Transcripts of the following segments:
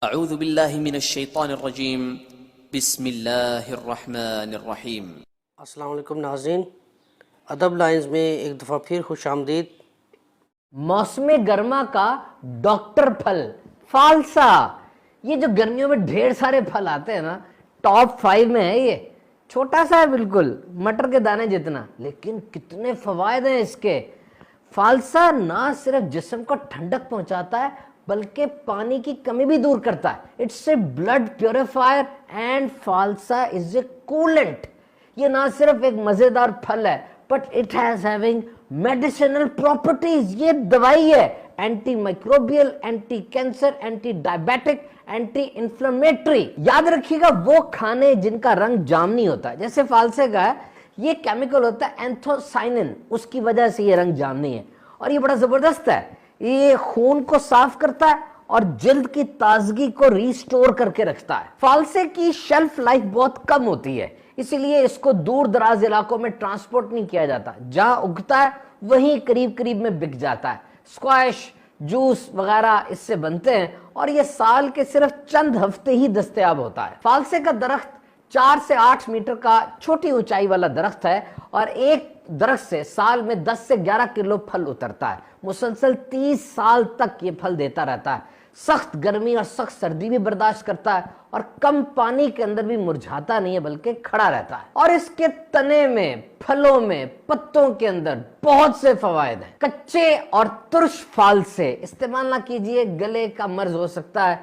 اعوذ باللہ من الشیطان الرجیم بسم اللہ الرحمن الرحیم۔ السلام علیکم ناظرین، ادب لائنز میں ایک دفعہ پھر خوش آمدید۔ موسم گرما کا ڈاکٹر پھل فالسا، یہ جو گرمیوں میں ڈھیر سارے پھل آتے ہیں نا، ٹاپ 5 میں ہے۔ یہ چھوٹا سا ہے، بالکل مٹر کے دانے جتنا، لیکن کتنے فوائد ہیں اس کے۔ فالسا نہ صرف جسم کو ٹھنڈک پہنچاتا ہے بلکہ پانی کی کمی بھی دور کرتا ہے۔ It's a blood purifier and falsa is a coolant. یہ نہ صرف ایک مزیدار پھل ہے but it has having medicinal properties, یہ دوائی ہے، anti microbial, anti cancer, anti diabetic, anti inflammatory. یاد رکھیے گا وہ کھانے جن کا رنگ جامنی ہوتا ہے، جیسے فالسے کا ہے، یہ کیمیکل ہوتا ہے اینتھوسائنن، اس کی وجہ سے یہ رنگ جامنی ہے، اور یہ بڑا زبردست ہے۔ یہ خون کو صاف کرتا ہے اور جلد کی تازگی کو ریسٹور کر کے رکھتا ہے۔ فالسے کی شیلف لائف بہت کم ہوتی ہے، اسی لیے اس کو دور دراز علاقوں میں ٹرانسپورٹ نہیں کیا جاتا، جہاں اگتا ہے وہیں قریب قریب میں بک جاتا ہے۔ اسکواش، جوس وغیرہ اس سے بنتے ہیں، اور یہ سال کے صرف چند ہفتے ہی دستیاب ہوتا ہے۔ فالسے کا درخت 4 سے 8 میٹر کا چھوٹی اونچائی والا درخت ہے، اور ایک درخت سے سال میں 10 سے 11 کلو پھل اترتا ہے۔ مسلسل 30 سال تک یہ پھل دیتا رہتا ہے، سخت گرمی اور سخت سردی بھی برداشت کرتا ہے، اور کم پانی کے اندر بھی مرجھاتا نہیں ہے بلکہ کھڑا رہتا ہے۔ اور اس کے تنے میں، پھلوں میں، پتوں کے اندر بہت سے فوائد ہیں۔ کچے اور ترش فالسے استعمال نہ کیجیے، گلے کا مرض ہو سکتا ہے۔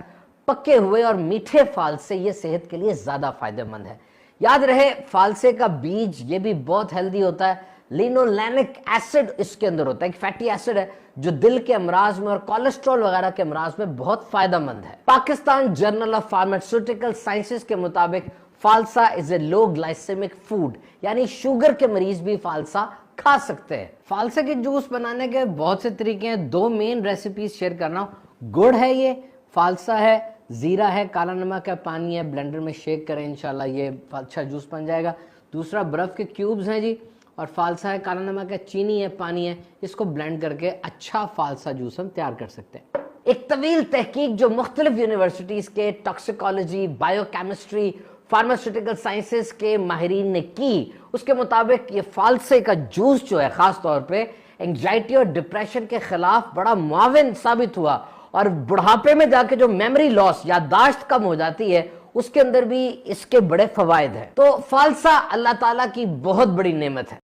پکے ہوئے اور میٹھے فالسے یہ صحت کے لیے زیادہ فائدہ مند ہے۔ یاد رہے فالسے کا بیج یہ بھی بہت ہیلدی ہوتا ہے، لینولینک ایسڈ اس کے اندر ہوتا ہے، ایک فیٹی ایسڈ ہے جو دل کے امراض میں اور کولیسٹرول وغیرہ کے امراض میں بہت فائدہ مند ہے۔ Pakistan journal of pharmaceutical sciences کے مطابق phalsa is a low glycemic food, یعنی شوگر کے مریض بھی فالسا کھا سکتے ہیں۔ فالسے کے جوس بنانے کے بہت سے طریقے ہیں، 2 مین ریسیپیز شیئر کرنا ہوں۔ گڑ ہے، یہ فالسا ہے، زیرہ ہے، کالا نمک ہے، پانی ہے، بلینڈر میں شیک کریں، انشاءاللہ یہ اچھا جوس بن جائے گا۔ دوسرا برف کے کیوبز ہیں جی، اور فالسا ہے، کالا نمک ہے، چینی ہے، پانی ہے، اس کو بلینڈ کر کے اچھا فالسا جوس ہم تیار کر سکتے ہیں۔ ایک طویل تحقیق جو مختلف یونیورسٹیز کے ٹاکسیکالوجی، بائیو کیمسٹری، فارماسیوٹیکل سائنسز کے ماہرین نے کی، اس کے مطابق یہ فالسے کا جوس جو ہے خاص طور پہ انگزائٹی اور ڈپریشن کے خلاف بڑا معاون ثابت ہوا، اور بڑھاپے میں جا کے جو میموری لاس، یادداشت کم ہو جاتی ہے، اس کے اندر بھی اس کے بڑے فوائد ہیں۔ تو فالسا اللہ تعالیٰ کی بہت بڑی نعمت ہے۔